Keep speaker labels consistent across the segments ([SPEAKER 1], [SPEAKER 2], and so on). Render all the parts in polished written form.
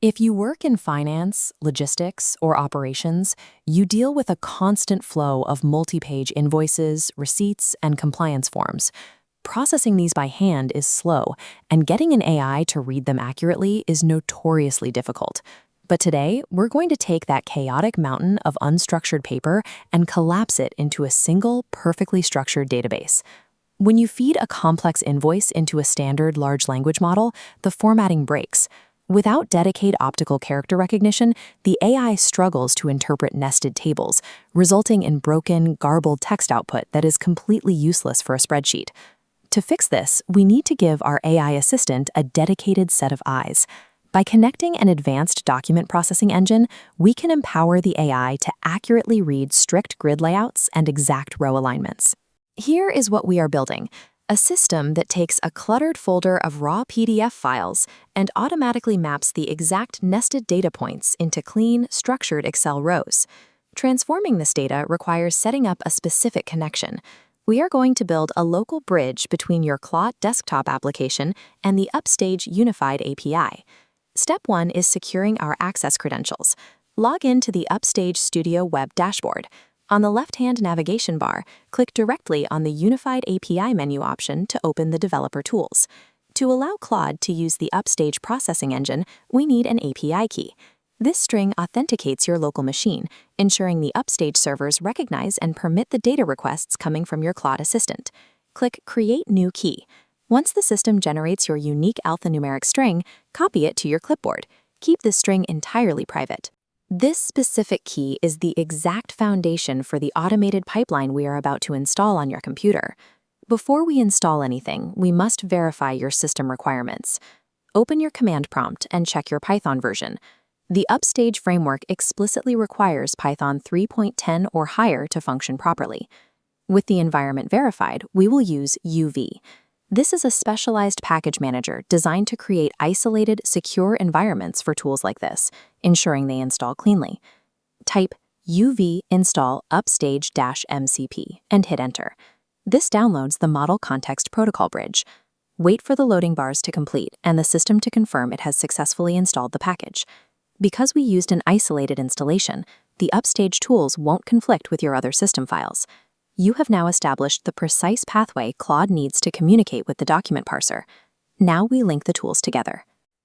[SPEAKER 1] If you work in finance, logistics, or operations, you deal with a constant flow of multi-page invoices, receipts, and compliance forms. Processing these by hand is slow, and getting an AI to read them accurately is notoriously difficult. But today, we're going to take that chaotic mountain of unstructured paper and collapse it into a single, perfectly structured database. When you feed a complex invoice into a standard large language model, the formatting breaks. Without dedicated optical character recognition, the AI struggles to interpret nested tables, resulting in broken, garbled text output that is completely useless for a spreadsheet. To fix this, we need to give our AI assistant a dedicated set of eyes. By connecting an advanced document processing engine, we can empower the AI to accurately read strict grid layouts and exact row alignments. Here is what we are building: a system that takes a cluttered folder of raw PDF files and automatically maps the exact nested data points into clean, structured Excel rows. Transforming this data requires setting up a specific connection. We are going to build a local bridge between your Claude desktop application and the Upstage Unified API. Step 1 is securing our access credentials. Log in to the Upstage Studio web dashboard. On the left-hand navigation bar, click directly on the Unified API menu option to open the developer tools. To allow Claude to use the Upstage processing engine, we need an API key. This string authenticates your local machine, ensuring the Upstage servers recognize and permit the data requests coming from your Claude assistant. Click Create New Key. Once the system generates your unique alphanumeric string, copy it to your clipboard. Keep this string entirely private. This specific key is the exact foundation for the automated pipeline we are about to install on your computer. Before we install anything, we must verify your system requirements. Open your command prompt and check your Python version. The Upstage framework explicitly requires Python 3.10 or higher to function properly. With the environment verified, we will use UV. This is a specialized package manager designed to create isolated, secure environments for tools like this, ensuring they install cleanly. Type UV install upstage-mcp and hit enter. This downloads the Model Context Protocol bridge. Wait for the loading bars to complete and the system to confirm it has successfully installed the package. Because we used an isolated installation, the Upstage tools won't conflict with your other system files. You have now established the precise pathway Claude needs to communicate with the document parser. Now we link the tools together.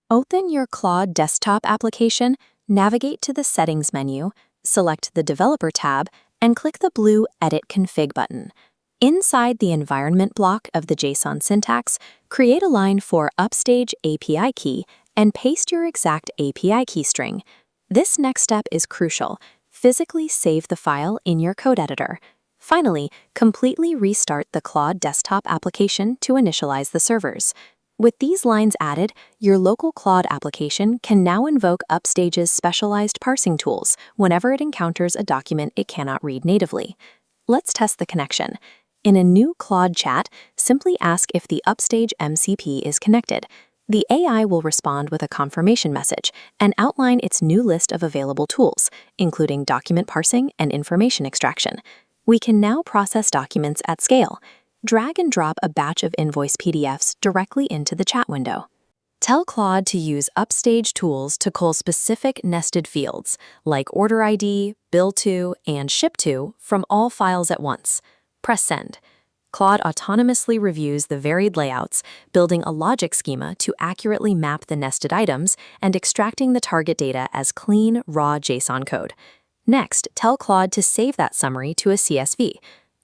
[SPEAKER 1] Open your Claude desktop application, navigate to the Settings menu, select the Developer tab, and click the blue Edit Config button. Inside the environment block of the JSON syntax, create a line for Upstage API key and paste your exact API key string. This next step is crucial. Physically save the file in your code editor. Finally, completely restart the Claude desktop application to initialize the servers. With these lines added, your local Claude application can now invoke Upstage's specialized parsing tools whenever it encounters a document it cannot read natively. Let's test the connection. In a new Claude chat, simply ask if the Upstage MCP is connected. The AI will respond with a confirmation message and outline its new list of available tools, including document parsing and information extraction. We can now process documents at scale. Drag and drop a batch of invoice PDFs directly into the chat window. Tell Claude to use Upstage tools to cull specific nested fields, like order ID, bill to, and ship to, from all files at once. Press send. Claude autonomously reviews the varied layouts, building a logic schema to accurately map the nested items and extracting the target data as clean, raw JSON code. Next, tell Claude to save that summary to a CSV.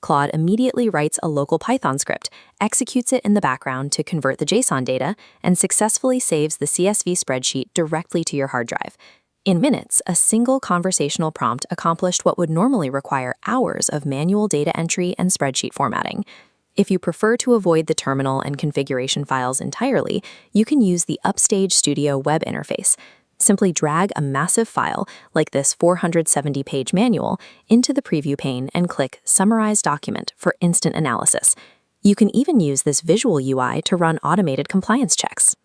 [SPEAKER 1] Claude immediately writes a local Python script, executes it in the background to convert the JSON data, and successfully saves the CSV spreadsheet directly to your hard drive. In minutes, a single conversational prompt accomplished what would normally require hours of manual data entry and spreadsheet formatting. If you prefer to avoid the terminal and configuration files entirely, you can use the Upstage Studio web interface. Simply drag a massive file, like this 470-page manual, into the preview pane and click Summarize Document for instant analysis. You can even use this visual UI to run automated compliance checks.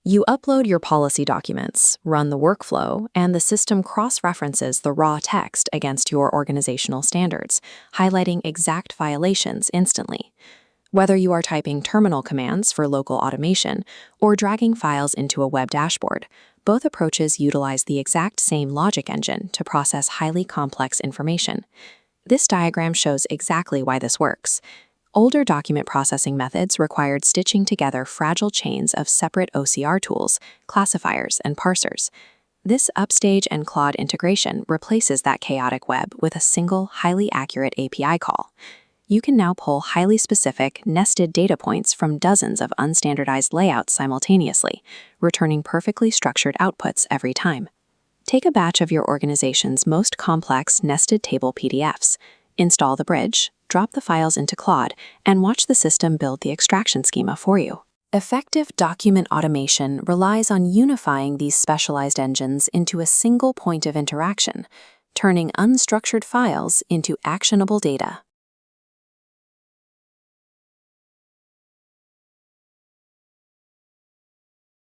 [SPEAKER 1] You upload your policy documents, run the workflow, and the system cross-references the raw text against your organizational standards, highlighting exact violations instantly. Whether you are typing terminal commands for local automation or dragging files into a web dashboard, Both approaches utilize the exact same logic engine to process highly complex information. This diagram shows exactly why this works. Older document processing methods required stitching together fragile chains of separate OCR tools, classifiers, and parsers. This Upstage and Claude integration replaces that chaotic web with a single, highly accurate API call. You can now pull highly specific, nested data points from dozens of unstandardized layouts simultaneously, returning perfectly structured outputs every time. Take a batch of your organization's most complex nested table PDFs, install the bridge, drop the files into Claude, and watch the system build the extraction schema for you. Effective document automation relies on unifying these specialized engines into a single point of interaction, turning unstructured files into actionable data.